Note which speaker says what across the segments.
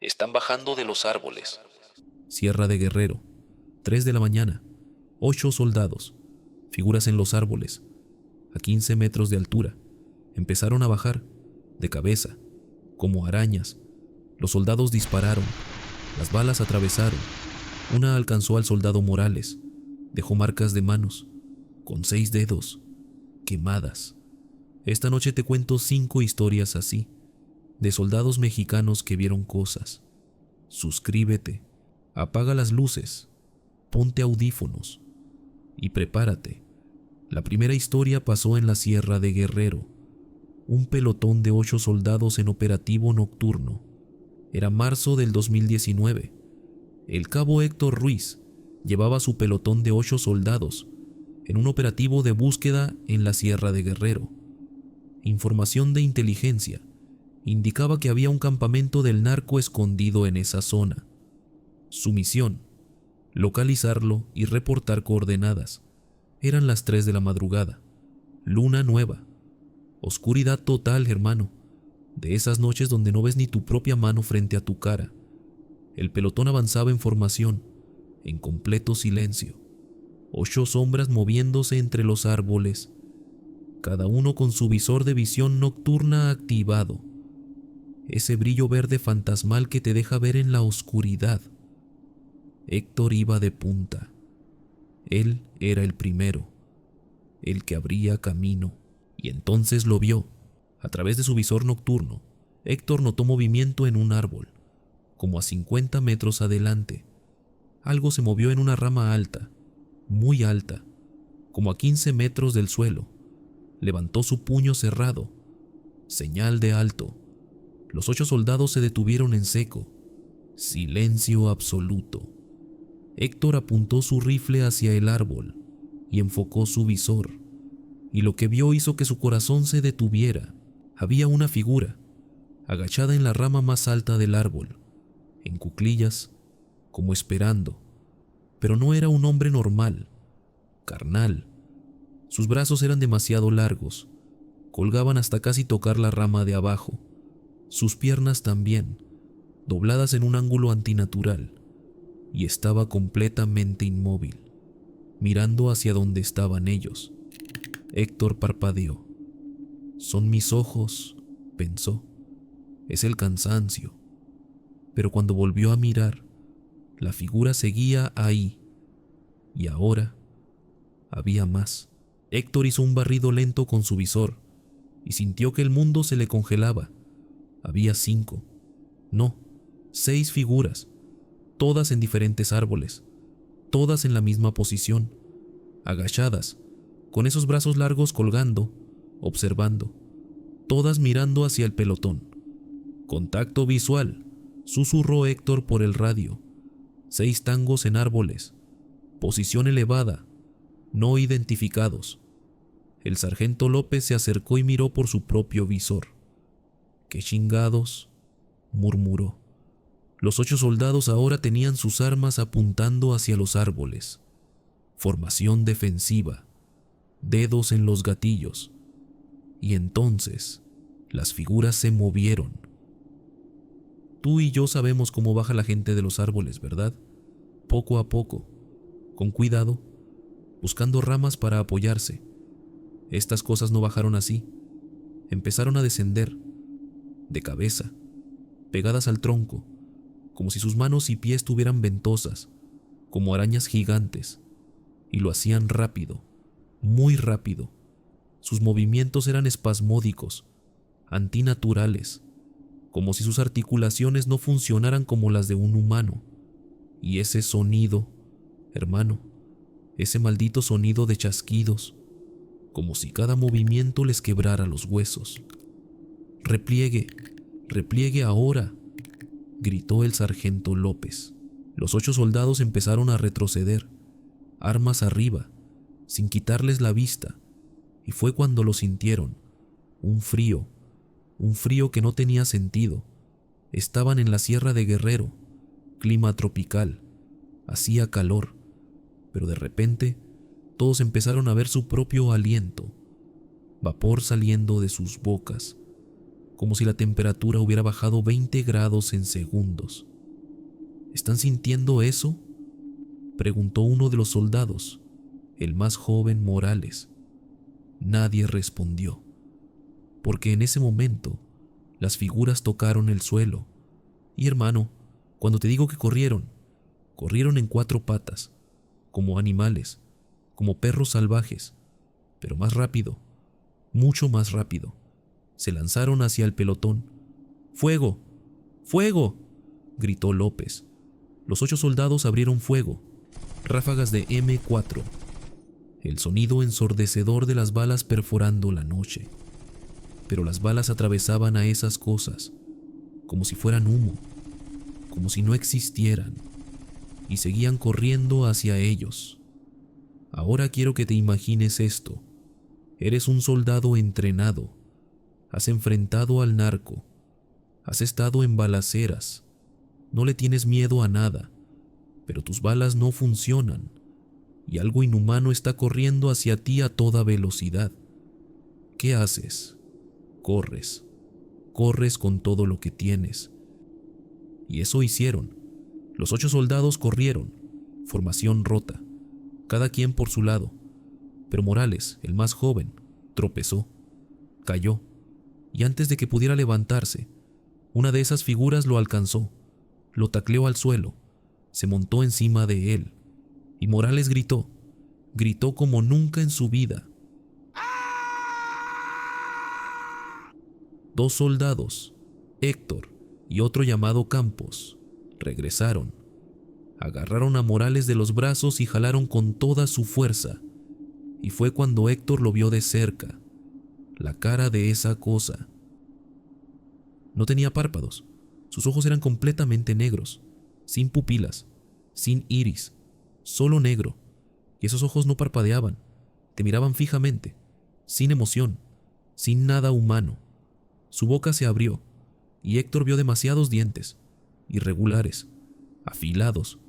Speaker 1: Están bajando de los árboles.
Speaker 2: Sierra de Guerrero, 3 de la mañana, 8 soldados, figuras en los árboles, a 15 metros de altura. Empezaron a bajar, de cabeza, como arañas. Los soldados dispararon, las balas atravesaron. Una alcanzó al soldado Morales, dejó marcas de manos, con 6 dedos, quemadas. Esta noche te cuento 5 historias así, de soldados mexicanos que vieron cosas. Suscríbete, apaga las luces, ponte audífonos y prepárate. La primera historia pasó en la Sierra de Guerrero. Un pelotón de 8 soldados en operativo nocturno. Era marzo del 2019. El cabo Héctor Ruiz llevaba su pelotón de 8 soldados en un operativo de búsqueda en la Sierra de Guerrero. Información de inteligencia indicaba que había un campamento del narco escondido en esa zona. Su misión: localizarlo y reportar coordenadas. Eran las 3 de la madrugada. Luna nueva. Oscuridad total, hermano. De esas noches donde no ves ni tu propia mano frente a tu cara. El pelotón avanzaba en formación, en completo silencio. 8 sombras moviéndose entre los árboles, cada uno con su visor de visión nocturna activado. Ese brillo verde fantasmal que te deja ver en la oscuridad. Héctor iba de punta. Él era el primero, el que abría camino, y entonces lo vio. A través de su visor nocturno, Héctor notó movimiento en un árbol, como a 50 metros adelante. Algo se movió en una rama alta, muy alta, como a 15 metros del suelo. Levantó su puño cerrado, señal de alto. Los 8 soldados se detuvieron en seco. Silencio absoluto. Héctor apuntó su rifle hacia el árbol y enfocó su visor, y lo que vio hizo que su corazón se detuviera. Había una figura, agachada en la rama más alta del árbol, en cuclillas, como esperando. Pero no era un hombre normal, carnal. Sus brazos eran demasiado largos, colgaban hasta casi tocar la rama de abajo. Sus piernas también, dobladas en un ángulo antinatural, y estaba completamente inmóvil, mirando hacia donde estaban ellos. Héctor parpadeó. Son mis ojos, pensó. Es el cansancio. Pero cuando volvió a mirar, la figura seguía ahí, y ahora había más. Héctor hizo un barrido lento con su visor y sintió que el mundo se le congelaba. Había 5, no, 6 figuras, todas en diferentes árboles, todas en la misma posición, agachadas, con esos brazos largos colgando, observando, todas mirando hacia el pelotón. Contacto visual, susurró Héctor por el radio. 6 tangos en árboles, posición elevada, no identificados. El sargento López se acercó y miró por su propio visor. «¿Qué chingados?», murmuró. Los 8 soldados ahora tenían sus armas apuntando hacia los árboles. Formación defensiva, dedos en los gatillos. Y entonces, las figuras se movieron. Tú y yo sabemos cómo baja la gente de los árboles, ¿verdad? Poco a poco, con cuidado, buscando ramas para apoyarse. Estas cosas no bajaron así. Empezaron a descender, de cabeza, pegadas al tronco, como si sus manos y pies tuvieran ventosas, como arañas gigantes, y lo hacían rápido, muy rápido. Sus movimientos eran espasmódicos, antinaturales, como si sus articulaciones no funcionaran como las de un humano. Y ese sonido, hermano, ese maldito sonido de chasquidos, como si cada movimiento les quebrara los huesos. «Repliegue, repliegue ahora», gritó el sargento López. Los 8 soldados empezaron a retroceder, armas arriba, sin quitarles la vista, y fue cuando lo sintieron. Un frío que no tenía sentido. Estaban en la Sierra de Guerrero, clima tropical, hacía calor, pero de repente todos empezaron a ver su propio aliento, vapor saliendo de sus bocas. como si la temperatura hubiera bajado 20 grados en segundos. ¿Están sintiendo eso?, preguntó uno de los soldados, el más joven Morales. Nadie respondió, porque en ese momento las figuras tocaron el suelo. Y hermano, cuando te digo que corrieron en 4 patas, como animales, como perros salvajes, pero más rápido, mucho más rápido. Se lanzaron hacia el pelotón. ¡Fuego! ¡Fuego!, gritó López. Los 8 soldados abrieron fuego, ráfagas de M4, el sonido ensordecedor de las balas perforando la noche. Pero las balas atravesaban a esas cosas, como si fueran humo, como si no existieran, y seguían corriendo hacia ellos. Ahora quiero que te imagines esto. Eres un soldado entrenado, has enfrentado al narco, has estado en balaceras, no le tienes miedo a nada, pero tus balas no funcionan, y algo inhumano está corriendo hacia ti a toda velocidad. ¿Qué haces? Corres con todo lo que tienes. Y eso hicieron. Los 8 soldados corrieron, formación rota, cada quien por su lado, pero Morales, el más joven, tropezó, cayó, y antes de que pudiera levantarse, una de esas figuras lo alcanzó, lo tacleó al suelo, se montó encima de él, y Morales gritó como nunca en su vida. 2 soldados, Héctor y otro llamado Campos, regresaron, agarraron a Morales de los brazos y jalaron con toda su fuerza, y fue cuando Héctor lo vio de cerca, la cara de esa cosa. No tenía párpados, sus ojos eran completamente negros, sin pupilas, sin iris, solo negro, y esos ojos no parpadeaban, te miraban fijamente, sin emoción, sin nada humano. Su boca se abrió, y Héctor vio demasiados dientes, irregulares, afilados,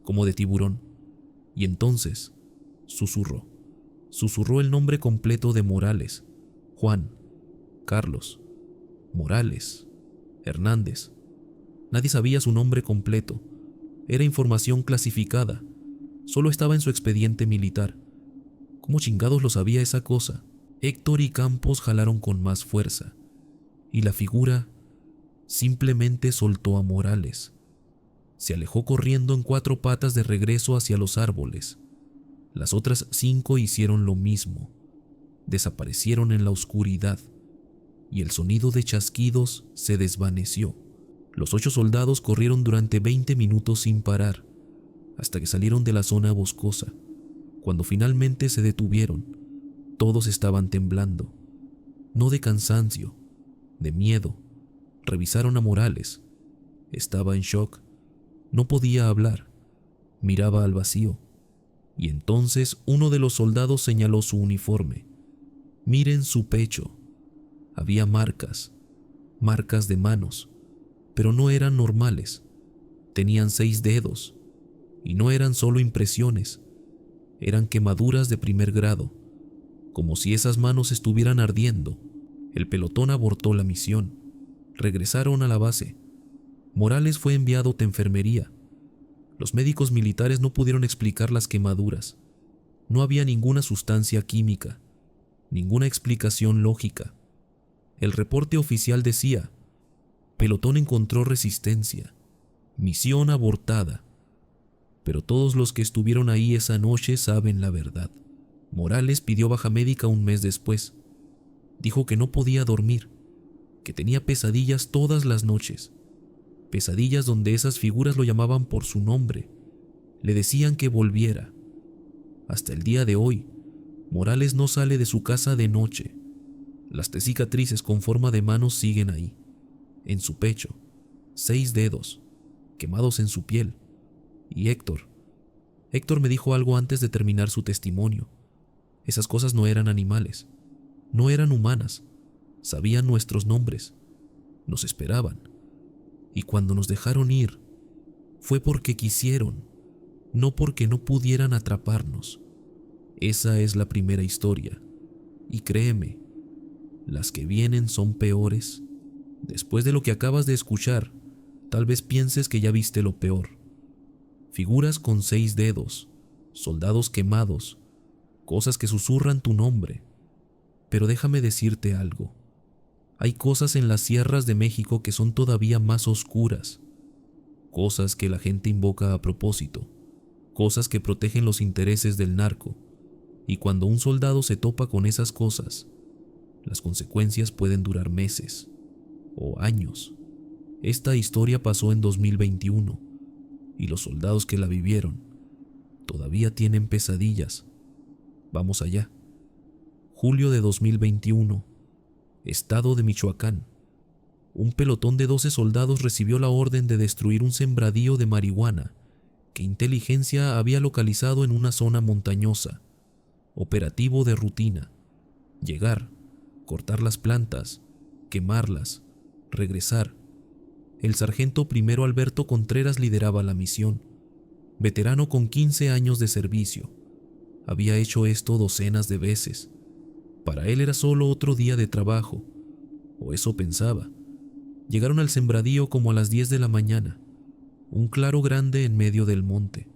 Speaker 2: como de tiburón, y entonces susurró el nombre completo de Morales: Juan, Carlos, Morales, Hernández. Nadie sabía su nombre completo, era información clasificada, solo estaba en su expediente militar. ¿Cómo chingados lo sabía esa cosa? Héctor y Campos jalaron con más fuerza, y la figura simplemente soltó a Morales. Se alejó corriendo en 4 patas de regreso hacia los árboles. Las otras 5 hicieron lo mismo. Desaparecieron en la oscuridad, y el sonido de chasquidos se desvaneció. Los 8 soldados corrieron durante 20 minutos sin parar, hasta que salieron de la zona boscosa. Cuando finalmente se detuvieron, todos estaban temblando, no de cansancio, de miedo. Revisaron a Morales. Estaba en shock. No podía hablar. Miraba al vacío. Y entonces uno de los soldados señaló su uniforme. Miren su pecho. Había marcas de manos, pero no eran normales. Tenían 6 dedos, y no eran solo impresiones, eran quemaduras de primer grado, como si esas manos estuvieran ardiendo. El pelotón abortó la misión. Regresaron a la base. Morales fue enviado a enfermería. Los médicos militares no pudieron explicar las quemaduras. No había ninguna sustancia química, ninguna explicación lógica. El reporte oficial decía: pelotón encontró resistencia, misión abortada. Pero todos los que estuvieron ahí esa noche saben la verdad. Morales pidió baja médica un mes después. Dijo que no podía dormir, que tenía pesadillas todas las noches, pesadillas donde esas figuras lo llamaban por su nombre, le decían que volviera. Hasta el día de hoy, Morales no sale de su casa de noche. Las cicatrices con forma de manos siguen ahí, en su pecho, 6 dedos, quemados en su piel. Y Héctor me dijo algo antes de terminar su testimonio. Esas cosas no eran animales, no eran humanas, sabían nuestros nombres, nos esperaban. Y cuando nos dejaron ir, fue porque quisieron, no porque no pudieran atraparnos. Esa es la primera historia, y créeme, las que vienen son peores Después de lo que acabas de escuchar, tal vez pienses que ya viste lo peor. Figuras con 6 dedos, soldados quemados, cosas que susurran tu nombre. Pero déjame decirte algo. Hay cosas en las sierras de México que son todavía más oscuras. Cosas que la gente invoca a propósito. Cosas que protegen los intereses del narco. Y cuando un soldado se topa con esas cosas, las consecuencias pueden durar meses o años. Esta historia pasó en 2021 y los soldados que la vivieron todavía tienen pesadillas. Vamos allá. Julio de 2021, estado de Michoacán. Un pelotón de 12 soldados recibió la orden de destruir un sembradío de marihuana que inteligencia había localizado en una zona montañosa. Operativo de rutina. Llegar, cortar las plantas, quemarlas, regresar. El sargento primero Alberto Contreras lideraba la misión. Veterano con 15 años de servicio. Había hecho esto docenas de veces. Para él era solo otro día de trabajo, o eso pensaba. Llegaron al sembradío como a las 10 de la mañana. Un claro grande en medio del monte.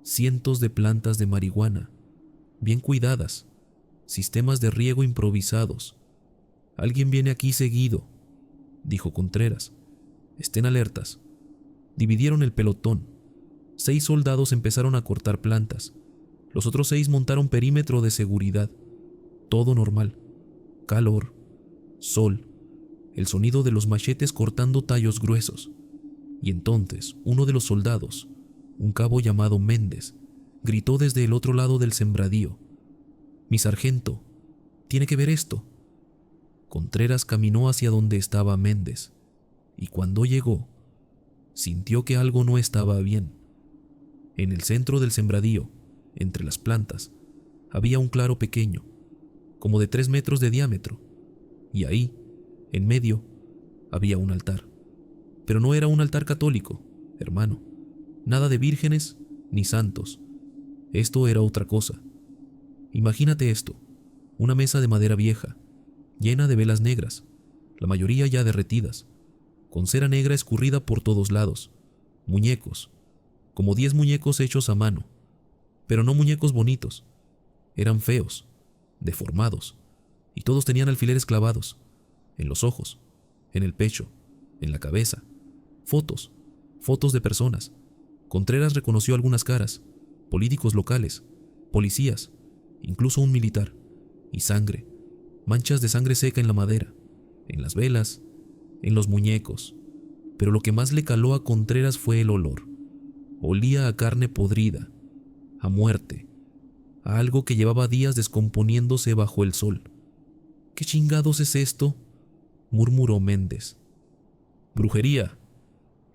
Speaker 2: Cientos de plantas de marihuana, bien cuidadas, sistemas de riego improvisados. Alguien viene aquí seguido, dijo Contreras. Estén alertas. Dividieron el pelotón. 6 soldados empezaron a cortar plantas. Los otros 6 montaron perímetro de seguridad. Todo normal. Calor, sol, el sonido de los machetes cortando tallos gruesos. Y entonces uno de los soldados, un cabo llamado Méndez, gritó desde el otro lado del sembradío: «Mi sargento, tiene que ver esto». Contreras caminó hacia donde estaba Méndez, y cuando llegó, sintió que algo no estaba bien. En el centro del sembradío, entre las plantas, había un claro pequeño, como de 3 metros de diámetro, y ahí, en medio, había un altar. Pero no era un altar católico, hermano. Nada de vírgenes ni santos. Esto era otra cosa. Imagínate esto: una mesa de madera vieja, llena de velas negras, la mayoría ya derretidas, con cera negra escurrida por todos lados, muñecos, como 10 muñecos hechos a mano, pero no muñecos bonitos, eran feos, deformados, y todos tenían alfileres clavados, en los ojos, en el pecho, en la cabeza, fotos de personas. Contreras reconoció algunas caras, políticos locales, policías, incluso un militar, y sangre, manchas de sangre seca en la madera, en las velas, en los muñecos. Pero lo que más le caló a Contreras fue el olor. Olía a carne podrida, a muerte, a algo que llevaba días descomponiéndose bajo el sol. «¿Qué chingados es esto?», murmuró Méndez. «Brujería»,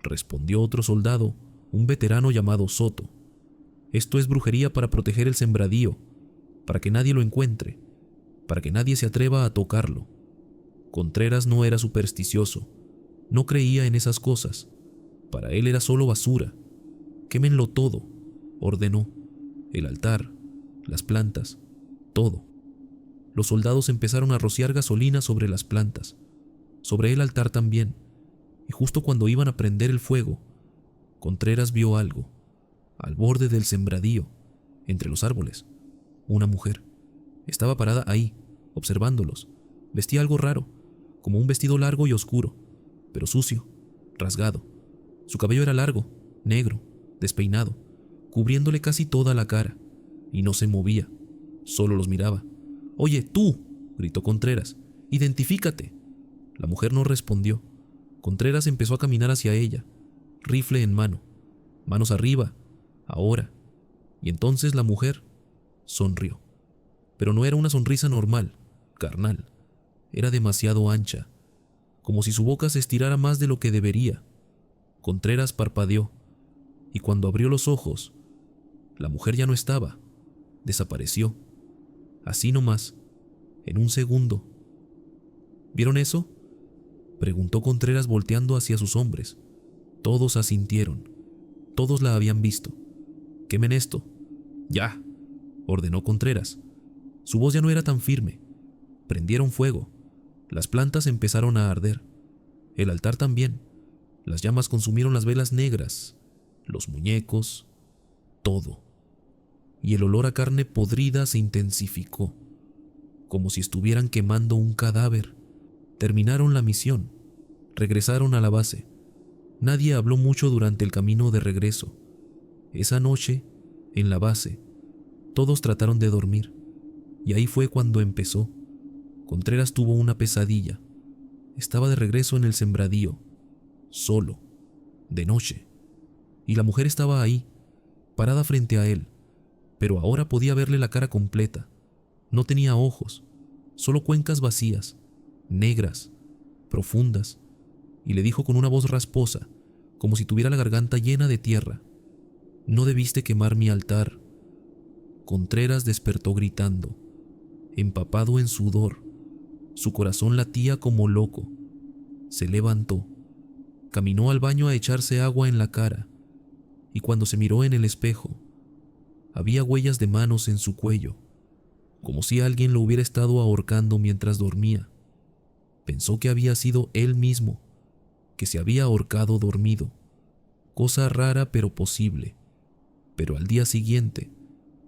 Speaker 2: respondió otro soldado, un veterano llamado Soto. «Esto es brujería para proteger el sembradío, para que nadie lo encuentre, para que nadie se atreva a tocarlo». Contreras no era supersticioso, no creía en esas cosas. Para él era solo basura. «Quémenlo todo», ordenó. El altar, las plantas, todo. Los soldados empezaron a rociar gasolina sobre las plantas, sobre el altar también, y justo cuando iban a prender el fuego, Contreras vio algo, al borde del sembradío, entre los árboles. Una mujer. Estaba parada ahí, observándolos. Vestía algo raro, como un vestido largo y oscuro, pero sucio, rasgado. Su cabello era largo, negro, despeinado, cubriéndole casi toda la cara, y no se movía, solo los miraba. «Oye, tú», gritó Contreras, «identifícate». La mujer no respondió. Contreras empezó a caminar hacia ella, rifle en mano, manos arriba, ahora. Y entonces la mujer sonrió. Pero no era una sonrisa normal, carnal. Era demasiado ancha, como si su boca se estirara más de lo que debería. Contreras parpadeó, y cuando abrió los ojos, la mujer ya no estaba. Desapareció. Así nomás, en un segundo. ¿Vieron eso?, preguntó Contreras volteando hacia sus hombres. Todos asintieron. Todos la habían visto. «Quemen esto». «Ya», ordenó Contreras. Su voz ya no era tan firme. Prendieron fuego. Las plantas empezaron a arder. El altar también. Las llamas consumieron las velas negras, los muñecos, todo. Y el olor a carne podrida se intensificó, como si estuvieran quemando un cadáver. Terminaron la misión. Regresaron a la base. Nadie habló mucho durante el camino de regreso. Esa noche, en la base, todos trataron de dormir. Y ahí fue cuando empezó. Contreras tuvo una pesadilla. Estaba de regreso en el sembradío, solo, de noche. Y la mujer estaba ahí, parada frente a él, pero ahora podía verle la cara completa. No tenía ojos, solo cuencas vacías, negras, profundas, y le dijo con una voz rasposa, como si tuviera la garganta llena de tierra: «No debiste quemar mi altar». Contreras despertó gritando, empapado en sudor. Su corazón latía como loco. Se levantó, caminó al baño a echarse agua en la cara, y cuando se miró en el espejo, había huellas de manos en su cuello, como si alguien lo hubiera estado ahorcando mientras dormía. Pensó que había sido él mismo, que se había ahorcado dormido. Cosa rara pero posible. Pero al día siguiente,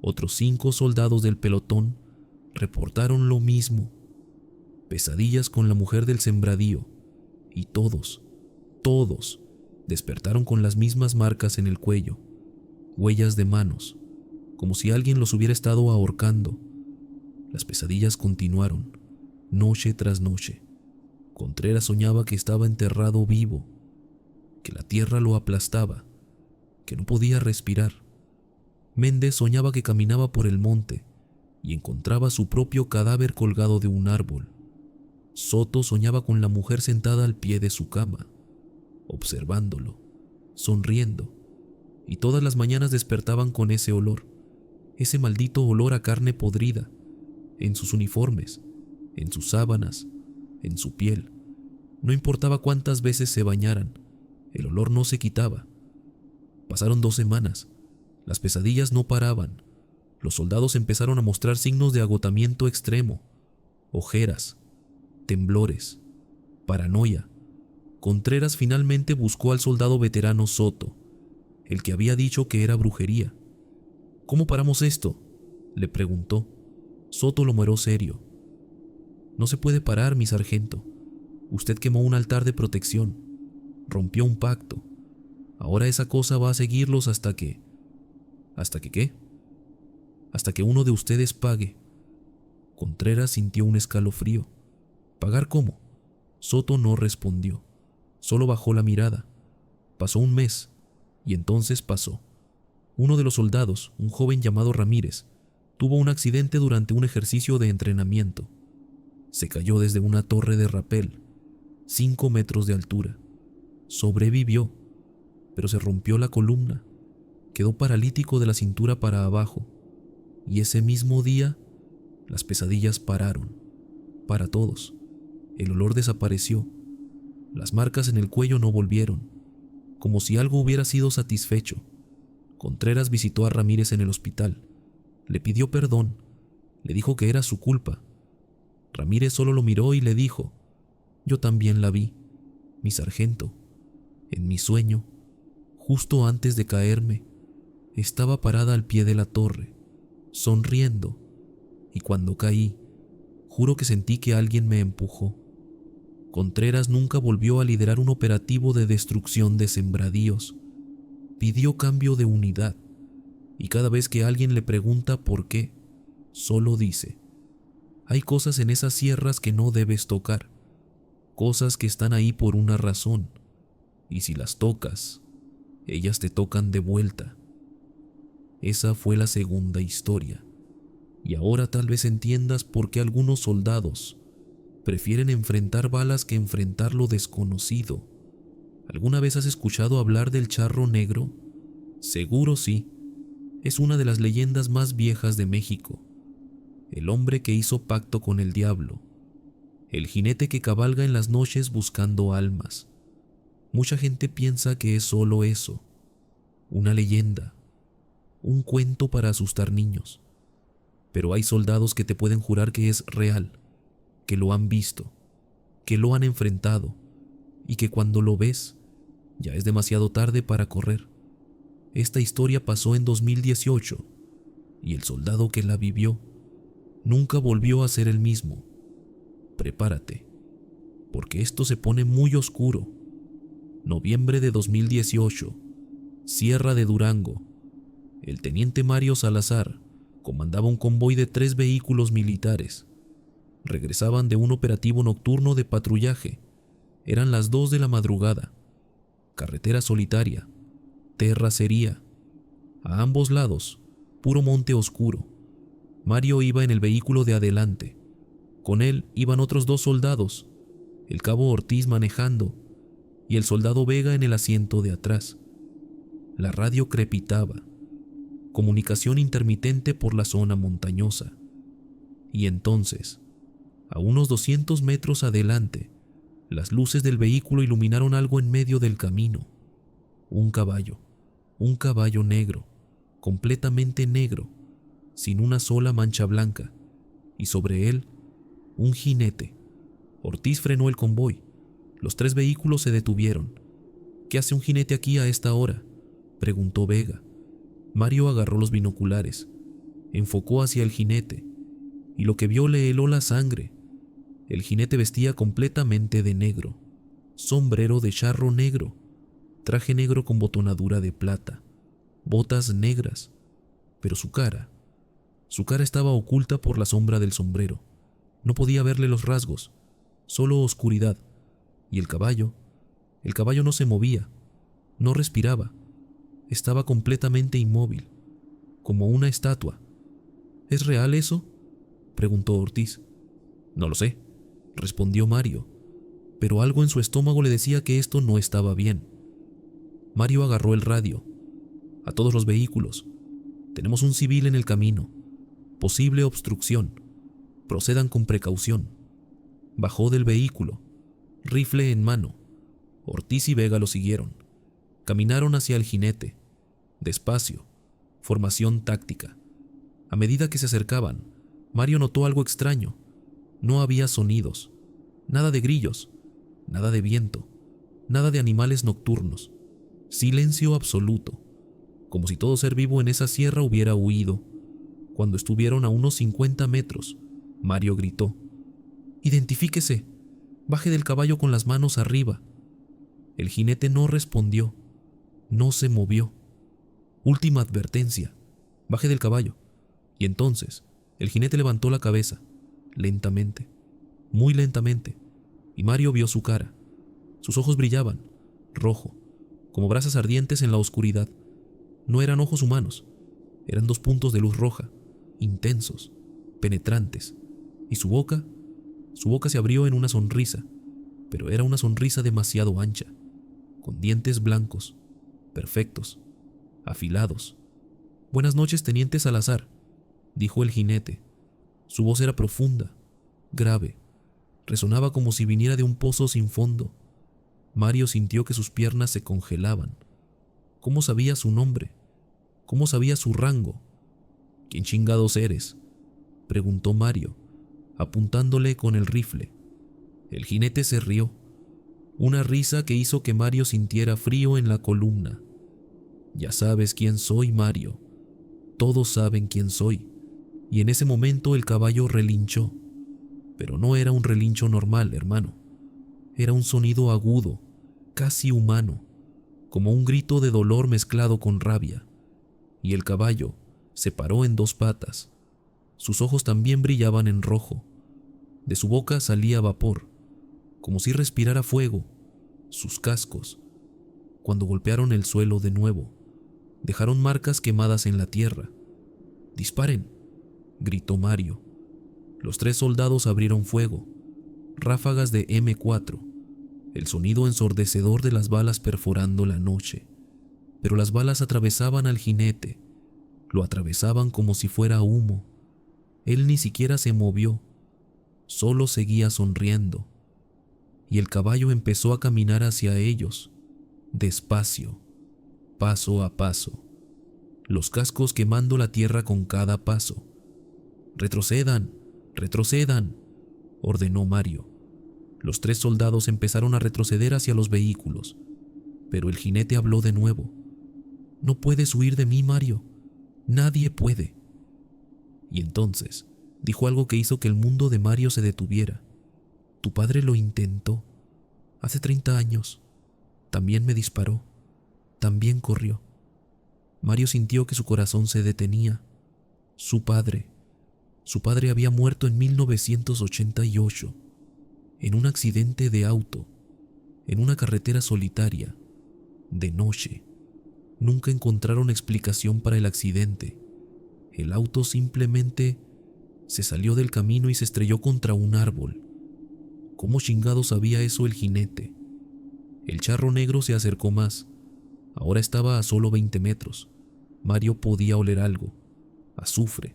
Speaker 2: otros 5 soldados del pelotón reportaron lo mismo. Pesadillas con la mujer del sembradío, y todos despertaron con las mismas marcas en el cuello, huellas de manos, como si alguien los hubiera estado ahorcando. Las pesadillas continuaron, noche tras noche. Contreras soñaba que estaba enterrado vivo, que la tierra lo aplastaba, que no podía respirar. Méndez soñaba que caminaba por el monte y encontraba su propio cadáver colgado de un árbol. Soto soñaba con la mujer sentada al pie de su cama, observándolo, sonriendo, y todas las mañanas despertaban con ese olor, ese maldito olor a carne podrida, en sus uniformes, en sus sábanas, en su piel. No importaba cuántas veces se bañaran, el olor no se quitaba. Pasaron 2 semanas, las pesadillas no paraban. Los soldados empezaron a mostrar signos de agotamiento extremo, ojeras, temblores, paranoia. Contreras finalmente buscó al soldado veterano Soto, el que había dicho que era brujería. «¿Cómo paramos esto?», le preguntó. Soto lo miró serio. «No se puede parar, mi sargento. Usted quemó un altar de protección, rompió un pacto. Ahora esa cosa va a seguirlos hasta que... ¿Hasta que qué? Hasta que uno de ustedes pague». Contreras sintió un escalofrío. «¿Pagar cómo?». Soto no respondió, solo bajó la mirada. Pasó un mes, y entonces pasó. Uno de los soldados, un joven llamado Ramírez, tuvo un accidente durante un ejercicio de entrenamiento. Se cayó desde una torre de rapel, 5 metros de altura. Sobrevivió, pero se rompió la columna. Quedó paralítico de la cintura para abajo. Y ese mismo día, las pesadillas pararon. Para todos. El olor desapareció. Las marcas en el cuello no volvieron. Como si algo hubiera sido satisfecho. Contreras visitó a Ramírez en el hospital. Le pidió perdón. Le dijo que era su culpa. Ramírez solo lo miró y le dijo: «Yo también la vi, mi sargento. En mi sueño, justo antes de caerme, estaba parada al pie de la torre, sonriendo, y cuando caí, juro que sentí que alguien me empujó». Contreras nunca volvió a liderar un operativo de destrucción de sembradíos. Pidió cambio de unidad, y cada vez que alguien le pregunta por qué, solo dice: «Hay cosas en esas sierras que no debes tocar, cosas que están ahí por una razón, y si las tocas, ellas te tocan de vuelta». Esa fue la segunda historia, y ahora tal vez entiendas por qué algunos soldados prefieren enfrentar balas que enfrentar lo desconocido. ¿Alguna vez has escuchado hablar del charro negro? Seguro sí. Es una de las leyendas más viejas de México. El hombre que hizo pacto con el diablo. El jinete que cabalga en las noches buscando almas. Mucha gente piensa que es solo eso. Una leyenda. Un cuento para asustar niños. Pero hay soldados que te pueden jurar que es real, que lo han visto, que lo han enfrentado, y que cuando lo ves, ya es demasiado tarde para correr. Esta historia pasó en 2018 y el soldado que la vivió nunca volvió a ser el mismo. Prepárate, porque esto se pone muy oscuro. Noviembre de 2018, Sierra de Durango. El teniente Mario Salazar comandaba un convoy de 3 vehículos militares. Regresaban de un operativo nocturno de patrullaje. Eran las 2 de la madrugada. Carretera solitaria, terracería. A ambos lados, puro monte oscuro. Mario iba en el vehículo de adelante. Con él iban otros 2 soldados, el cabo Ortiz manejando y el soldado Vega en el asiento de atrás. La radio crepitaba. Comunicación intermitente por la zona montañosa. Y entonces, a unos 200 metros adelante, las luces del vehículo iluminaron algo en medio del camino. Un caballo negro, completamente negro, sin una sola mancha blanca, y sobre él, un jinete. Ortiz frenó el convoy. Los 3 vehículos se detuvieron. ¿Qué hace un jinete aquí a esta hora?, preguntó Vega. Mario agarró los binoculares, enfocó hacia el jinete, y lo que vio le heló la sangre. El jinete vestía completamente de negro, sombrero de charro negro, traje negro con botonadura de plata, botas negras, pero su cara estaba oculta por la sombra del sombrero. No podía verle los rasgos, solo oscuridad. Y el caballo no se movía, no respiraba, estaba completamente inmóvil, como una estatua. ¿Es real eso?, preguntó Ortiz. No lo sé, respondió Mario, pero algo en su estómago le decía que esto no estaba bien. Mario agarró el radio. A todos los vehículos. Tenemos un civil en el camino. Posible obstrucción. Procedan con precaución. Bajó del vehículo, rifle en mano. Ortiz y Vega lo siguieron. Caminaron hacia el jinete. Despacio. Formación táctica. A medida que se acercaban, Mario notó algo extraño. No había sonidos. Nada de grillos. Nada de viento. Nada de animales nocturnos. Silencio absoluto. Como si todo ser vivo en esa sierra hubiera huido. Cuando estuvieron a unos 50 metros, Mario gritó: «¡Identifíquese! Baje del caballo con las manos arriba». El jinete no respondió. No se movió. Última advertencia: baje del caballo. Y entonces, el jinete levantó la cabeza, lentamente, muy lentamente, y Mario vio su cara. Sus ojos brillaban, rojo, como brasas ardientes en la oscuridad. No eran ojos humanos, eran 2 puntos de luz roja, intensos, penetrantes, y su boca se abrió en una sonrisa, pero era una sonrisa demasiado ancha, con dientes blancos, perfectos, afilados. «Buenas noches, teniente Salazar», dijo el jinete. Su voz era profunda, grave, resonaba como si viniera de un pozo sin fondo. Mario sintió que sus piernas se congelaban. ¿Cómo sabía su nombre? ¿Cómo sabía su rango? «¿Quién chingados eres?», preguntó Mario, apuntándole con el rifle. El jinete se rió, una risa que hizo que Mario sintiera frío en la columna. «Ya sabes quién soy, Mario. Todos saben quién soy». Y en ese momento el caballo relinchó. Pero no era un relincho normal, hermano. Era un sonido agudo, casi humano, como un grito de dolor mezclado con rabia. Y el caballo se paró en 2 patas. Sus ojos también brillaban en rojo. De su boca salía vapor, como si respirara fuego. Sus cascos, cuando golpearon el suelo de nuevo, dejaron marcas quemadas en la tierra. «¡Disparen!», gritó Mario. Los 3 soldados abrieron fuego, ráfagas de M4, el sonido ensordecedor de las balas perforando la noche. Pero las balas atravesaban al jinete, lo atravesaban como si fuera humo. Él ni siquiera se movió, solo seguía sonriendo. Y el caballo empezó a caminar hacia ellos, despacio, paso a paso, los cascos quemando la tierra con cada paso. «¡Retrocedan! ¡Retrocedan!», ordenó Mario. Los 3 soldados empezaron a retroceder hacia los vehículos, pero el jinete habló de nuevo. «No puedes huir de mí, Mario. Nadie puede». Y entonces dijo algo que hizo que el mundo de Mario se detuviera. «Tu padre lo intentó. Hace 30 años. También me disparó. También corrió». Mario sintió que su corazón se detenía. Su padre había muerto en 1988, en un accidente de auto, en una carretera solitaria, de noche. Nunca encontraron explicación para el accidente. El auto simplemente se salió del camino y se estrelló contra un árbol. ¿Cómo chingados sabía eso el jinete? El charro negro se acercó más. Ahora estaba a solo 20 metros. Mario podía oler algo, azufre,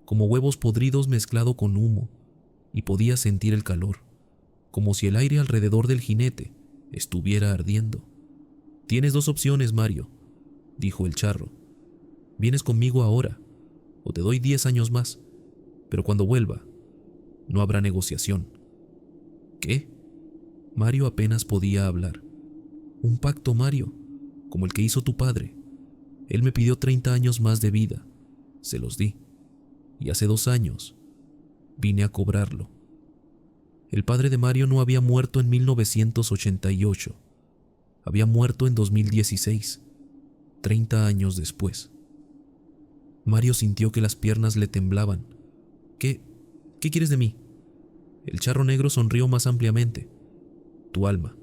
Speaker 2: como huevos podridos mezclado con humo, y podía sentir el calor, como si el aire alrededor del jinete estuviera ardiendo. «Tienes 2 opciones, Mario», dijo el charro. «Vienes conmigo ahora, o te doy 10 años más, pero cuando vuelva, no habrá negociación». «¿Qué?». Mario apenas podía hablar. «Un pacto, Mario, como el que hizo tu padre. Él me pidió 30 años más de vida. Se los di. Y hace 2 años vine a cobrarlo». El padre de Mario no había muerto en 1988. Había muerto en 2016, 30 años después. Mario sintió que las piernas le temblaban. ¿Qué quieres de mí?». El charro negro sonrió más ampliamente. «Tu alma,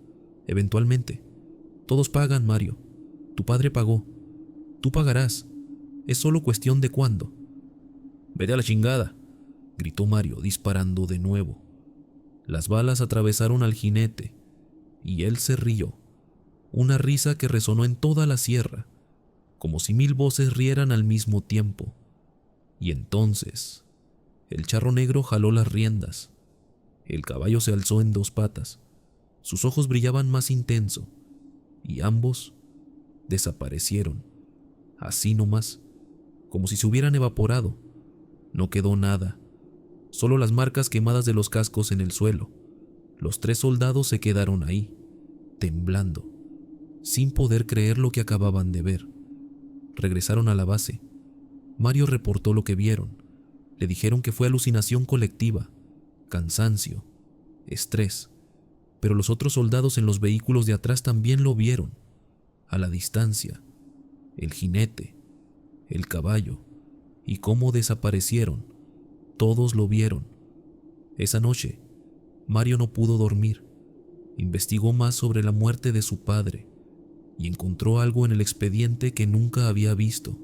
Speaker 2: eventualmente. Todos pagan, Mario. Tu padre pagó. Tú pagarás. Es solo cuestión de cuándo». «Vete a la chingada», gritó Mario, disparando de nuevo. Las balas atravesaron al jinete, y él se rió. Una risa que resonó en toda la sierra, como si 1000 voces rieran al mismo tiempo. Y entonces, el charro negro jaló las riendas. El caballo se alzó en 2 patas. Sus ojos brillaban más intenso, y ambos desaparecieron. Así nomás, como si se hubieran evaporado. No quedó nada, solo las marcas quemadas de los cascos en el suelo. Los 3 soldados se quedaron ahí, temblando, sin poder creer lo que acababan de ver. Regresaron a la base. Mario reportó lo que vieron. Le dijeron que fue alucinación colectiva, cansancio, estrés, pero los otros soldados en los vehículos de atrás también lo vieron, a la distancia. El jinete, el caballo, y cómo desaparecieron. Todos lo vieron. Esa noche, Mario no pudo dormir. Investigó más sobre la muerte de su padre y encontró algo en el expediente que nunca había visto.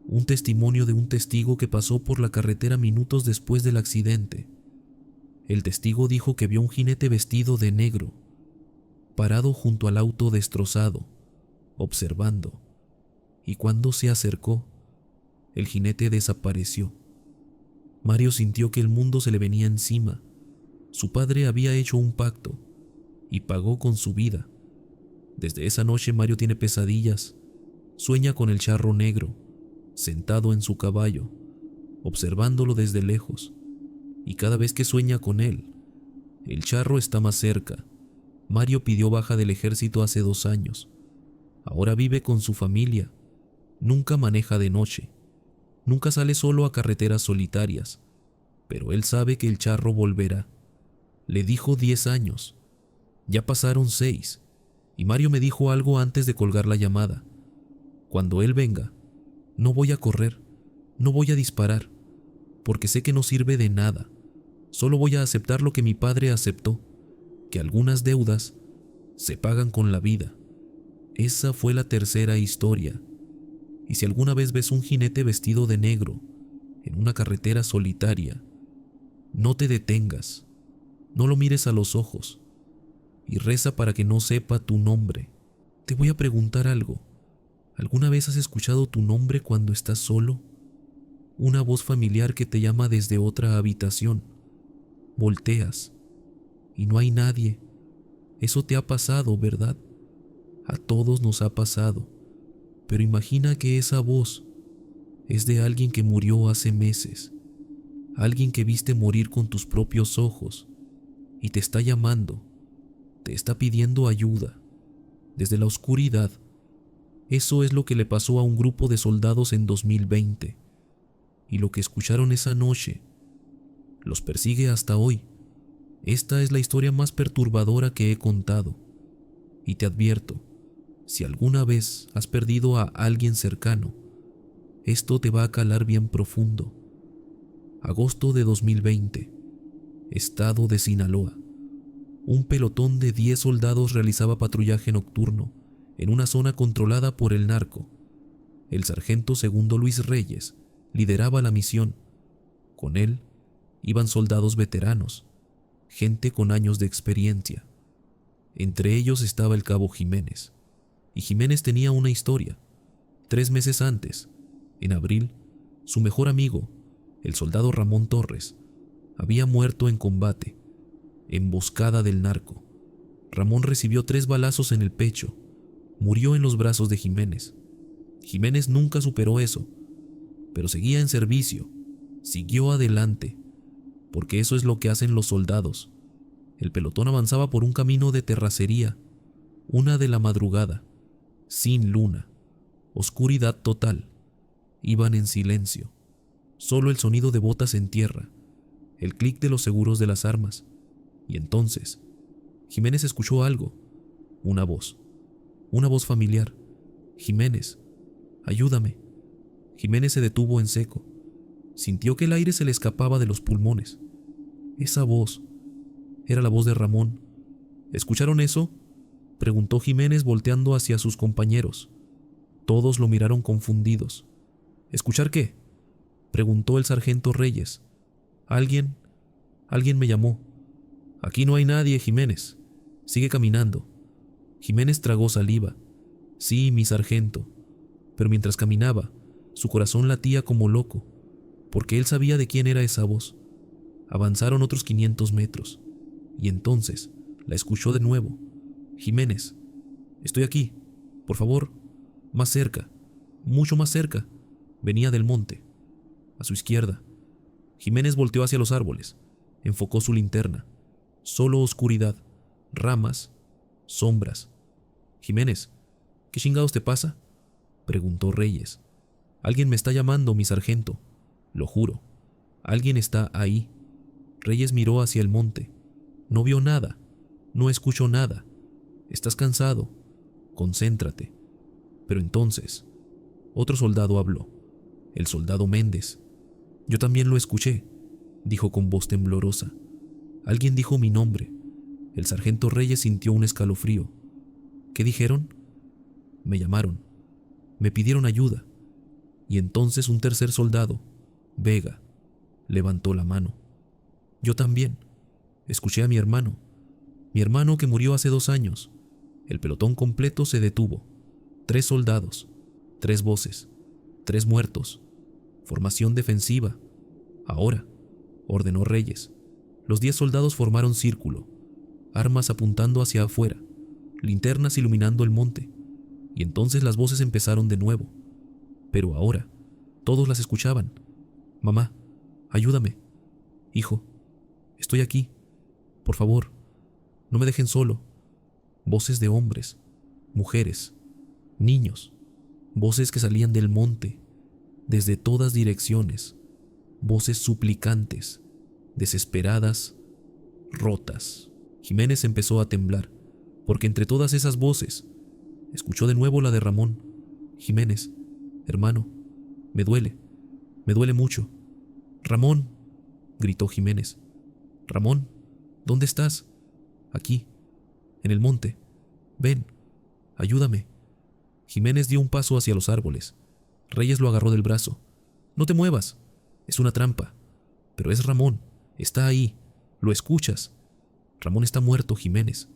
Speaker 2: Un testimonio de un testigo que pasó por la carretera minutos después del accidente. El testigo dijo que vio un jinete vestido de negro, parado junto al auto destrozado, observando, y cuando se acercó, el jinete desapareció. Mario sintió que el mundo se le venía encima. Su padre había hecho un pacto y pagó con su vida. Desde esa noche Mario tiene pesadillas. Sueña con el charro negro, sentado en su caballo, observándolo desde lejos. Y cada vez que sueña con él, el charro está más cerca. Mario pidió baja del ejército hace 2 años. Ahora vive con su familia. Nunca maneja de noche. Nunca sale solo a carreteras solitarias. Pero él sabe que el charro volverá. Le dijo 10 años. Ya pasaron 6. Y Mario me dijo algo antes de colgar la llamada. Cuando él venga, no voy a correr, no voy a disparar, porque sé que no sirve de nada. Solo voy a aceptar lo que mi padre aceptó, que algunas deudas se pagan con la vida. Esa fue la tercera historia. Y si alguna vez ves un jinete vestido de negro en una carretera solitaria, no te detengas, no lo mires a los ojos y reza para que no sepa tu nombre. Te voy a preguntar algo. ¿Alguna vez has escuchado tu nombre cuando estás solo? Una voz familiar que te llama desde otra habitación. Volteas y no hay nadie. Eso te ha pasado, ¿verdad? A todos nos ha pasado. Pero imagina que esa voz es de alguien que murió hace meses, alguien que viste morir con tus propios ojos y te está llamando, te está pidiendo ayuda, desde la oscuridad. Eso es lo que le pasó a un grupo de soldados en 2020, y lo que escucharon esa noche los persigue hasta hoy. Esta es la historia más perturbadora que he contado, y te advierto, si alguna vez has perdido a alguien cercano, esto te va a calar bien profundo. Agosto de 2020, estado de Sinaloa. Un pelotón de 10 soldados realizaba patrullaje nocturno en una zona controlada por el narco. El sargento segundo Luis Reyes lideraba la misión. Con él iban soldados veteranos, gente con años de experiencia. Entre ellos estaba el cabo Jiménez. Y Jiménez tenía una historia. 3 meses antes, en abril, su mejor amigo, el soldado Ramón Torres, había muerto en combate, emboscada del narco. Ramón recibió 3 balazos en el pecho. Murió en los brazos de Jiménez. Jiménez nunca superó eso, pero seguía en servicio, siguió adelante, porque eso es lo que hacen los soldados. El pelotón avanzaba por un camino de terracería, 1 de la madrugada, sin luna, oscuridad total. Iban en silencio, solo el sonido de botas en tierra, el clic de los seguros de las armas. Y entonces, Jiménez escuchó algo, una voz familiar. Jiménez, ayúdame. Jiménez se detuvo en seco. Sintió que el aire se le escapaba de los pulmones. Esa voz era la voz de Ramón. ¿Escucharon eso?, preguntó Jiménez volteando hacia sus compañeros. Todos lo miraron confundidos. ¿Escuchar qué?, preguntó el sargento Reyes. Alguien me llamó. Aquí no hay nadie, Jiménez. Sigue caminando. Jiménez tragó saliva. Sí, mi sargento. Pero mientras caminaba, su corazón latía como loco, porque él sabía de quién era esa voz. Avanzaron otros 500 metros, y entonces la escuchó de nuevo. Jiménez, estoy aquí. Por favor, más cerca, mucho más cerca. Venía del monte, a su izquierda. Jiménez volteó hacia los árboles, enfocó su linterna. Solo oscuridad, ramas, sombras. Jiménez, ¿qué chingados te pasa?, preguntó Reyes. Alguien me está llamando, mi sargento. Lo juro. Alguien está ahí. Reyes miró hacia el monte. No vio nada. No escuchó nada. Estás cansado. Concéntrate. Pero entonces, otro soldado habló. El soldado Méndez. Yo también lo escuché, dijo con voz temblorosa. Alguien dijo mi nombre. El sargento Reyes sintió un escalofrío. ¿Qué dijeron? Me llamaron. Me pidieron ayuda. Y entonces un tercer soldado, Vega, levantó la mano. Yo también. Escuché a mi hermano que murió hace 2 años. El pelotón completo se detuvo. 3 soldados, 3 voces, 3 muertos. Formación defensiva. Ahora, ordenó Reyes. Los 10 soldados formaron círculo, armas apuntando hacia afuera, linternas iluminando el monte. Y entonces las voces empezaron de nuevo. Pero ahora, todos las escuchaban. Mamá, ayúdame. Hijo, estoy aquí. Por favor, no me dejen solo. Voces de hombres, mujeres, niños. Voces que salían del monte, desde todas direcciones. Voces suplicantes, desesperadas, rotas. Jiménez empezó a temblar, porque entre todas esas voces, escuchó de nuevo la de Ramón. Jiménez, hermano, me duele mucho. Ramón, gritó Jiménez. Ramón, ¿dónde estás? Aquí, en el monte. Ven, ayúdame. Jiménez dio un paso hacia los árboles. Reyes lo agarró del brazo. No te muevas, es una trampa. Pero es Ramón, está ahí, lo escuchas. Ramón está muerto, Jiménez.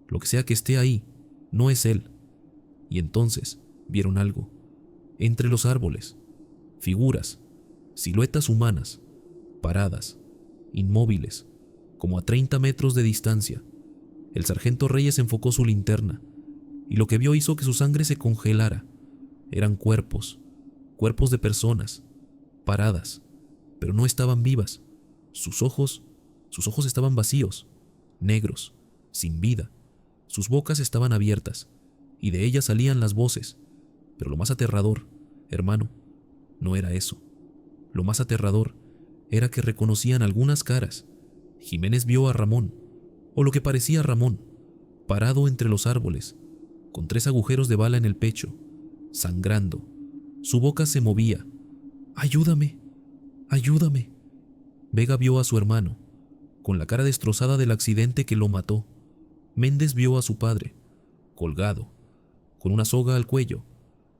Speaker 2: Lo que sea que esté ahí, no es él. Y entonces vieron algo. Entre los árboles, figuras, siluetas humanas, paradas, inmóviles, como a 30 metros de distancia. El sargento Reyes enfocó su linterna, y lo que vio hizo que su sangre se congelara. Eran cuerpos de personas, paradas, pero no estaban vivas. Sus ojos estaban vacíos. negros, sin vida. Sus bocas estaban abiertas, y de ellas salían las voces. Pero lo más aterrador, hermano, no era eso. Lo más aterrador era que reconocían algunas caras. Jiménez vio a Ramón, o lo que parecía Ramón, parado entre los árboles, con 3 agujeros de bala en el pecho, sangrando. Su boca se movía. ¡Ayúdame! ¡Ayúdame! Vega vio a su hermano, con la cara destrozada del accidente que lo mató. Méndez vio a su padre, colgado, con una soga al cuello,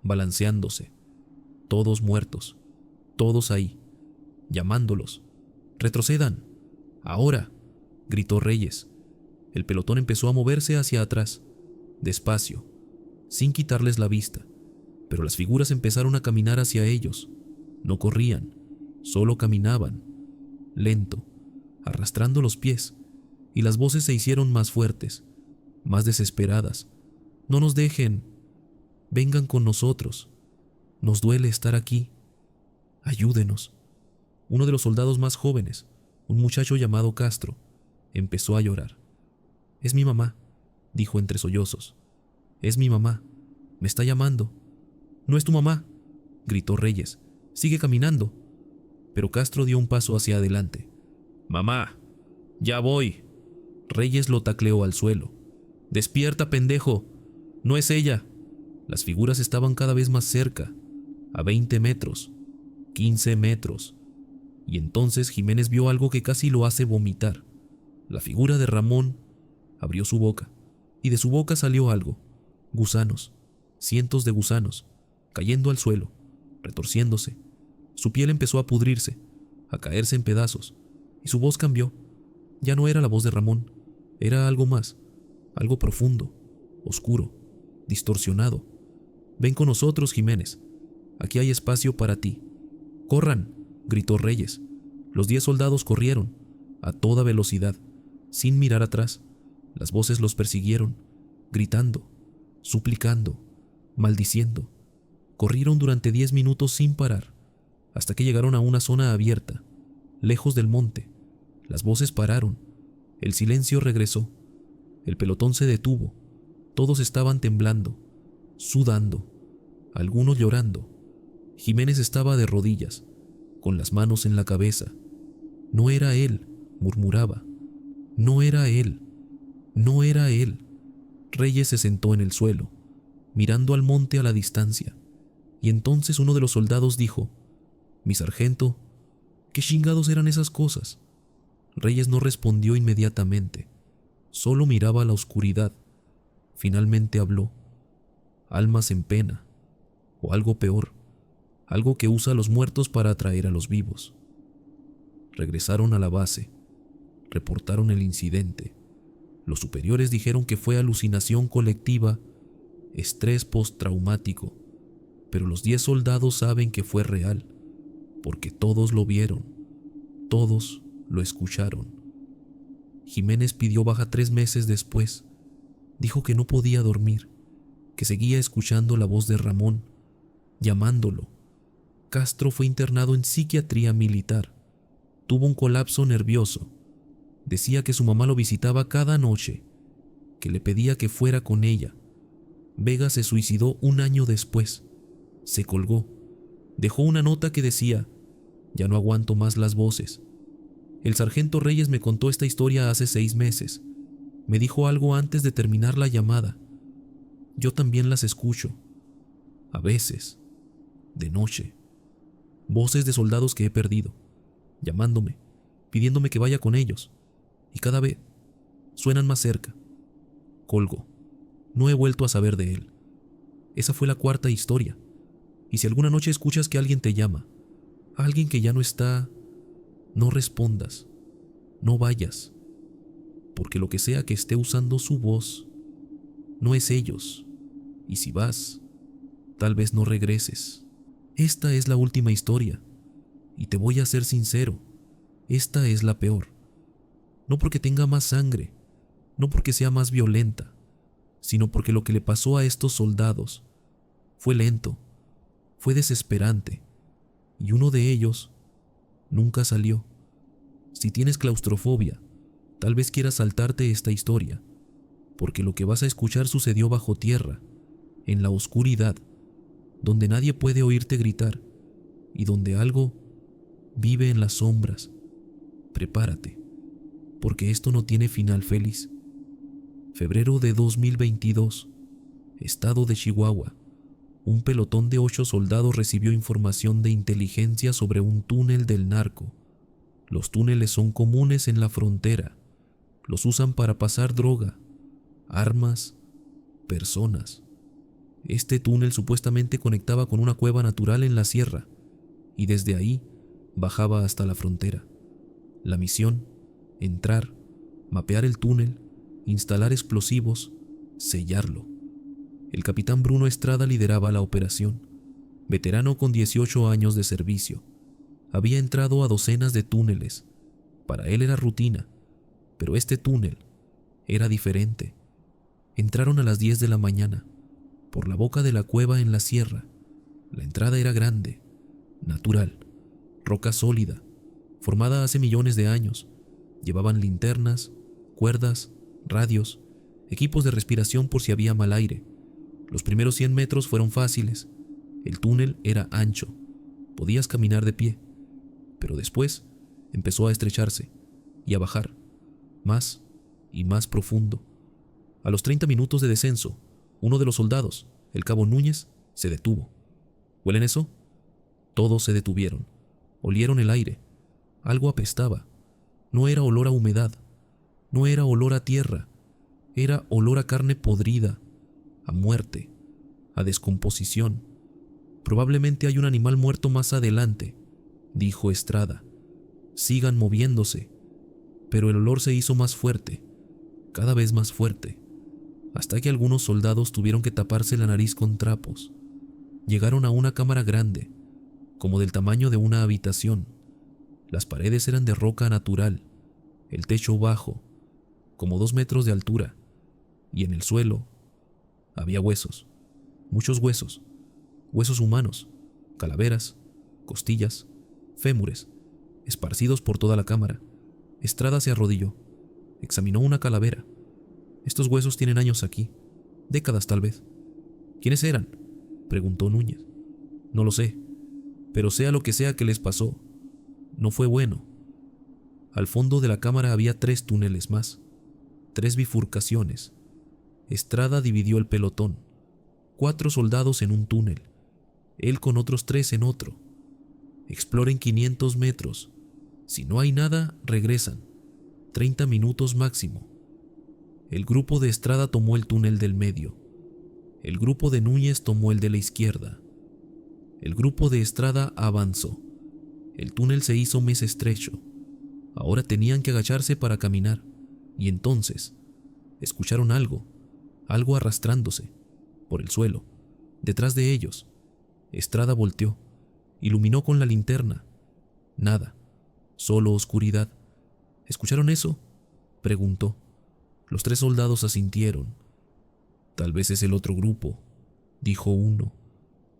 Speaker 2: balanceándose. Todos muertos, todos ahí, llamándolos. ¡Retrocedan! ¡Ahora!, gritó Reyes. El pelotón empezó a moverse hacia atrás, despacio, sin quitarles la vista, pero las figuras empezaron a caminar hacia ellos. No corrían, solo caminaban, lento, arrastrando los pies, y las voces se hicieron más fuertes, más desesperadas. «No nos dejen, vengan con nosotros, nos duele estar aquí, ayúdenos». Uno de los soldados más jóvenes, un muchacho llamado Castro, empezó a llorar. «Es mi mamá», dijo entre sollozos. «Es mi mamá, me está llamando». «No es tu mamá», gritó Reyes. «Sigue caminando». Pero Castro dio un paso hacia adelante. «Mamá, ya voy». Reyes lo tacleó al suelo. «Despierta, pendejo, no es ella». Las figuras estaban cada vez más cerca, a 20 metros, 15 metros. Y entonces Jiménez vio algo que casi lo hace vomitar. La figura de Ramón abrió su boca, y de su boca salió algo. Gusanos, cientos de gusanos, cayendo al suelo, retorciéndose. Su piel empezó a pudrirse, a caerse en pedazos, y su voz cambió. Ya no era la voz de Ramón, era algo más, algo profundo, oscuro, distorsionado. «Ven con nosotros, Jiménez, aquí hay espacio para ti». «¡Corran!», gritó Reyes. Los 10 soldados corrieron, a toda velocidad, sin mirar atrás. Las voces los persiguieron, gritando, suplicando, maldiciendo. Corrieron durante 10 minutos sin parar, hasta que llegaron a una zona abierta, lejos del monte. Las voces pararon, el silencio regresó, el pelotón se detuvo, todos estaban temblando, sudando, algunos llorando. Jiménez estaba de rodillas, con las manos en la cabeza. «No era él», murmuraba. «No era él, no era él». Reyes se sentó en el suelo, mirando al monte a la distancia, y entonces uno de los soldados dijo: «Mi sargento, ¿qué chingados eran esas cosas?». Reyes no respondió inmediatamente, solo miraba a la oscuridad. Finalmente habló: «Almas en pena, o algo peor, algo que usa a los muertos para atraer a los vivos». Regresaron a la base, reportaron el incidente. Los superiores dijeron que fue alucinación colectiva, estrés postraumático, pero los 10 soldados saben que fue real, porque todos lo vieron, todos lo escucharon. Jiménez pidió baja 3 meses después. Dijo que no podía dormir, que seguía escuchando la voz de Ramón, llamándolo. Castro fue internado en psiquiatría militar. Tuvo un colapso nervioso. Decía que su mamá lo visitaba cada noche, que le pedía que fuera con ella. Vega se suicidó un año después. Se colgó. Dejó una nota que decía: «Ya no aguanto más las voces». El sargento Reyes me contó esta historia hace 6 meses. Me dijo algo antes de terminar la llamada. Yo también las escucho. A veces, de noche. Voces de soldados que he perdido, llamándome, pidiéndome que vaya con ellos. Y cada vez suenan más cerca. Colgo. No he vuelto a saber de él. Esa fue la 4ª historia. Y si alguna noche escuchas que alguien te llama, alguien que ya no está, no respondas, no vayas, porque lo que sea que esté usando su voz no es ellos, y si vas, tal vez no regreses. Esta es la última historia, y te voy a ser sincero, esta es la peor. No porque tenga más sangre, no porque sea más violenta, sino porque lo que le pasó a estos soldados fue lento, fue desesperante, y uno de ellos nunca salió. Si tienes claustrofobia, Tal vez quieras saltarte esta historia, porque lo que vas a escuchar sucedió bajo tierra, en la oscuridad, donde nadie puede oírte gritar y donde algo vive en las sombras. Prepárate, porque esto no tiene final feliz. Febrero de 2022, estado de Chihuahua. Un pelotón de 8 soldados recibió información de inteligencia sobre un túnel del narco. Los túneles son comunes en la frontera. Los usan para pasar droga, armas, personas. Este túnel supuestamente conectaba con una cueva natural en la sierra y desde ahí bajaba hasta la frontera. La misión: entrar, mapear el túnel, instalar explosivos, sellarlo. El capitán Bruno Estrada lideraba la operación. Veterano con 18 años de servicio. Había entrado a docenas de túneles. Para él era rutina, pero este túnel era diferente. Entraron a las 10 de la mañana, por la boca de la cueva en la sierra. La entrada era grande, natural, roca sólida, formada hace millones de años. Llevaban linternas, cuerdas, radios, equipos de respiración por si había mal aire. Los primeros 100 metros fueron fáciles. El túnel era ancho. Podías caminar de pie. Pero después empezó a estrecharse y a bajar, más y más profundo. A los 30 minutos de descenso, uno de los soldados, el cabo Núñez, se detuvo. ¿Huelen eso? Todos se detuvieron. Olieron el aire. Algo apestaba. No era olor a humedad. No era olor a tierra. Era olor a carne podrida, a muerte, a descomposición. Probablemente hay un animal muerto más adelante, dijo Estrada. Sigan moviéndose. Pero el olor se hizo más fuerte, cada vez más fuerte, hasta que algunos soldados tuvieron que taparse la nariz con trapos. Llegaron a una cámara grande, como del tamaño de una habitación. Las paredes eran de roca natural, el techo bajo, como 2 metros de altura, y en el suelo había huesos, muchos huesos, huesos humanos, calaveras, costillas, fémures, esparcidos por toda la cámara. Estrada se arrodilló, examinó una calavera. Estos huesos tienen años aquí, décadas tal vez. ¿Quiénes eran?, preguntó Núñez. No lo sé, pero sea lo que sea que les pasó, no fue bueno. Al fondo de la cámara había 3 túneles más, 3 bifurcaciones. Estrada dividió el pelotón, 4 soldados en un túnel, él con otros 3 en otro. Exploren 500 metros. Si no hay nada, regresan. 30 minutos máximo. El grupo de Estrada tomó el túnel del medio. El grupo de Núñez tomó el de la izquierda. El grupo de Estrada avanzó. El túnel se hizo más estrecho. Ahora tenían que agacharse para caminar. Y entonces escucharon algo arrastrándose por el suelo, detrás de ellos. Estrada volteó, iluminó con la linterna. Nada, solo oscuridad. ¿Escucharon eso?, preguntó. Los 3 soldados asintieron. Tal vez es el otro grupo, dijo uno,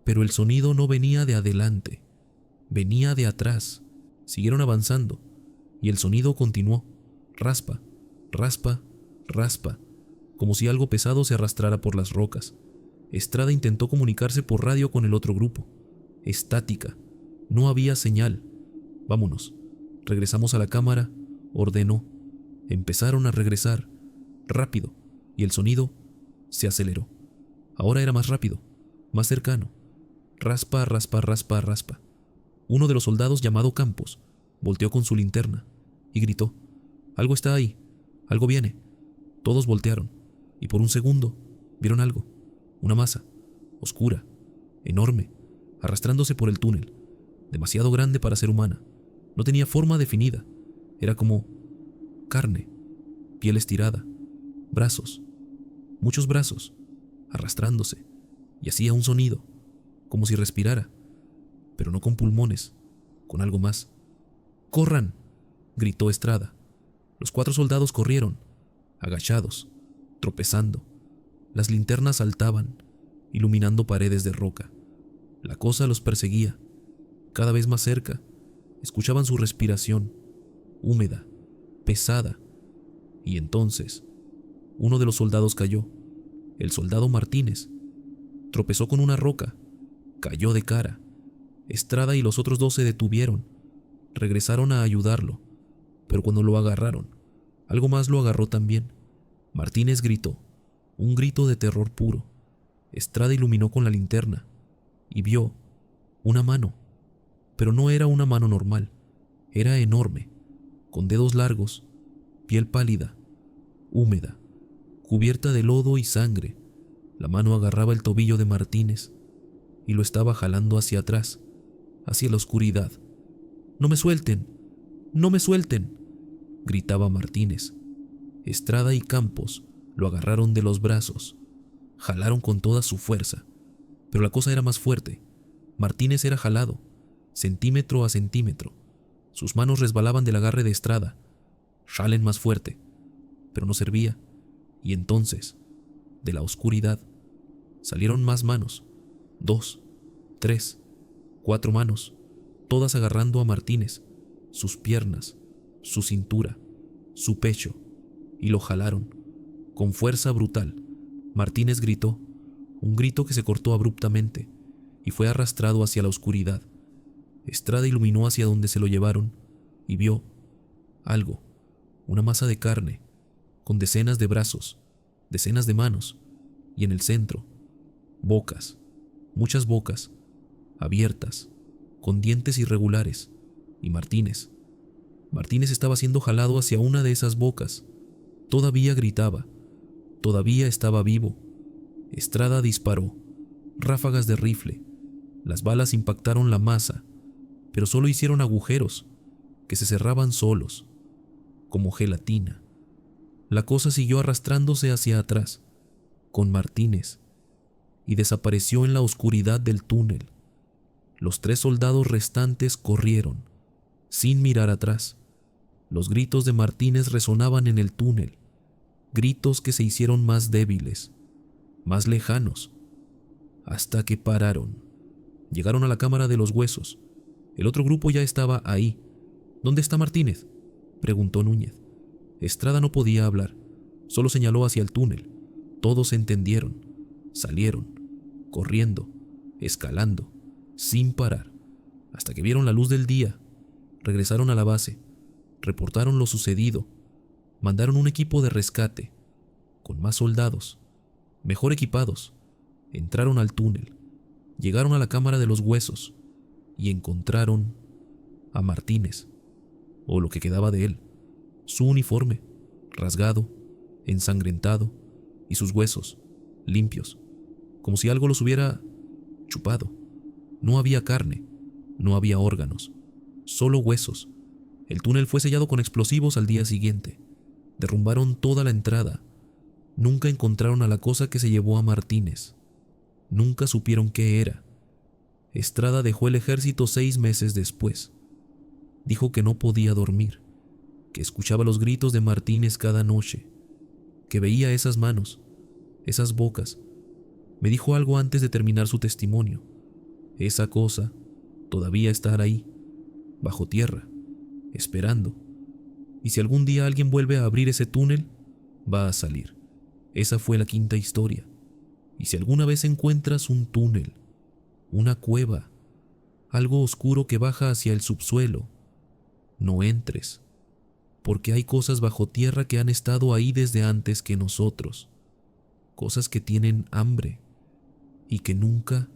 Speaker 2: pero el sonido no venía de adelante, venía de atrás. Siguieron avanzando, y el sonido continuó. Raspa, raspa, raspa, como si algo pesado se arrastrara por las rocas. Estrada intentó comunicarse por radio con el otro grupo. Estática, no había señal. Vámonos, regresamos a la cámara, ordenó. Empezaron a regresar, rápido, y el sonido se aceleró. Ahora era más rápido, más cercano. Raspa, raspa, raspa, raspa. Uno de los soldados, llamado Campos, volteó con su linterna y gritó: «Algo está ahí, algo viene». Todos voltearon, y por un segundo vieron algo, una masa, oscura, enorme, arrastrándose por el túnel, demasiado grande para ser humana. No tenía forma definida, era como carne, piel estirada, brazos, muchos brazos, arrastrándose, y hacía un sonido, como si respirara, pero no con pulmones, con algo más. «¡Corran!», gritó Estrada. Los 4 soldados corrieron, agachados, tropezando. Las linternas saltaban, iluminando paredes de roca. La cosa los perseguía, cada vez más cerca. Escuchaban su respiración, húmeda, pesada, Y entonces, uno de los soldados cayó, el soldado Martínez. Tropezó con una roca, cayó de cara. Estrada y los otros dos se detuvieron, regresaron a ayudarlo, pero cuando lo agarraron, algo más lo agarró también. Martínez gritó, un grito de terror puro. Estrada iluminó con la linterna y vio una mano, pero no era una mano normal, era enorme, con dedos largos, piel pálida, húmeda, cubierta de lodo y sangre. La mano agarraba el tobillo de Martínez y lo estaba jalando hacia atrás, hacia la oscuridad. «¡No me suelten! ¡No me suelten!», gritaba Martínez. Estrada y Campos lo agarraron de los brazos, jalaron con toda su fuerza, pero la cosa era más fuerte. Martínez era jalado, centímetro a centímetro. Sus manos resbalaban del agarre de Estrada. Jalen más fuerte, pero no servía. Y entonces, de la oscuridad, salieron más manos, 2, 3, 4 manos, todas agarrando a Martínez, sus piernas, su cintura, su pecho, y lo jalaron, con fuerza brutal. Martínez gritó, un grito que se cortó abruptamente, y fue arrastrado hacia la oscuridad. Estrada iluminó hacia donde se lo llevaron, y vio algo, una masa de carne, con decenas de brazos, decenas de manos, y en el centro, bocas, muchas bocas, abiertas, con dientes irregulares, y Martínez estaba siendo jalado hacia una de esas bocas. Todavía gritaba, todavía estaba vivo. Estrada disparó, ráfagas de rifle. Las balas impactaron la masa, pero solo hicieron agujeros, que se cerraban solos, como gelatina. La cosa siguió arrastrándose hacia atrás, con Martínez, y desapareció en la oscuridad del túnel. Los 3 soldados restantes corrieron, sin mirar atrás. Los gritos de Martínez resonaban en el túnel, gritos que se hicieron más débiles, más lejanos, hasta que pararon. Llegaron a la cámara de los huesos. El otro grupo ya estaba ahí. «¿Dónde está Martínez?», preguntó Núñez. Estrada no podía hablar, solo señaló hacia el túnel. Todos entendieron. Salieron, corriendo, escalando, sin parar, hasta que vieron la luz del día. Regresaron a la base, reportaron lo sucedido, mandaron un equipo de rescate, con más soldados, mejor equipados. Entraron al túnel, llegaron a la cámara de los huesos y encontraron a Martínez, o lo que quedaba de él, su uniforme, rasgado, ensangrentado, y sus huesos, limpios, como si algo los hubiera chupado. No había carne, no había órganos, solo huesos. El túnel fue sellado con explosivos al día siguiente. Derrumbaron toda la entrada. Nunca encontraron a la cosa que se llevó a Martínez. Nunca supieron qué era. Estrada dejó el ejército 6 meses después. Dijo que no podía dormir, que escuchaba los gritos de Martínez cada noche, que veía esas manos, esas bocas. Me dijo algo antes de terminar su testimonio. Esa cosa todavía estará ahí, bajo tierra, esperando. Y si algún día alguien vuelve a abrir ese túnel, va a salir. Esa fue la 5ª historia. Y si alguna vez encuentras un túnel, una cueva, algo oscuro que baja hacia el subsuelo, no entres, porque hay cosas bajo tierra que han estado ahí desde antes que nosotros, cosas que tienen hambre y que nunca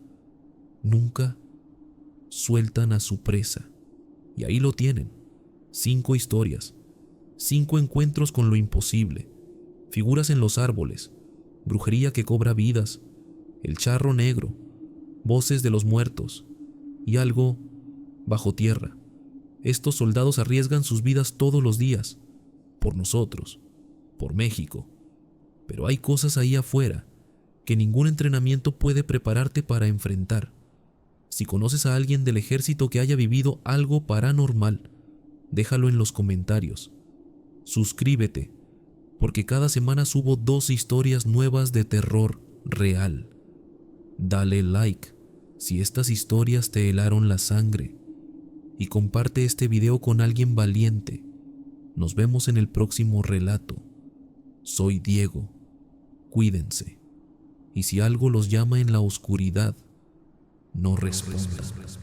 Speaker 2: sueltan a su presa. Y ahí lo tienen, 5 historias, 5 encuentros con lo imposible, figuras en los árboles, brujería que cobra vidas, el charro negro, voces de los muertos y algo bajo tierra. Estos soldados arriesgan sus vidas todos los días, por nosotros, por México. Pero hay cosas ahí afuera que ningún entrenamiento puede prepararte para enfrentar. Si conoces a alguien del ejército que haya vivido algo paranormal, déjalo en los comentarios. Suscríbete, porque cada semana subo 2 historias nuevas de terror real. Dale like si estas historias te helaron la sangre y comparte este video con alguien valiente. Nos vemos en el próximo relato. Soy Diego. Cuídense. Y si algo los llama en la oscuridad, no respondan.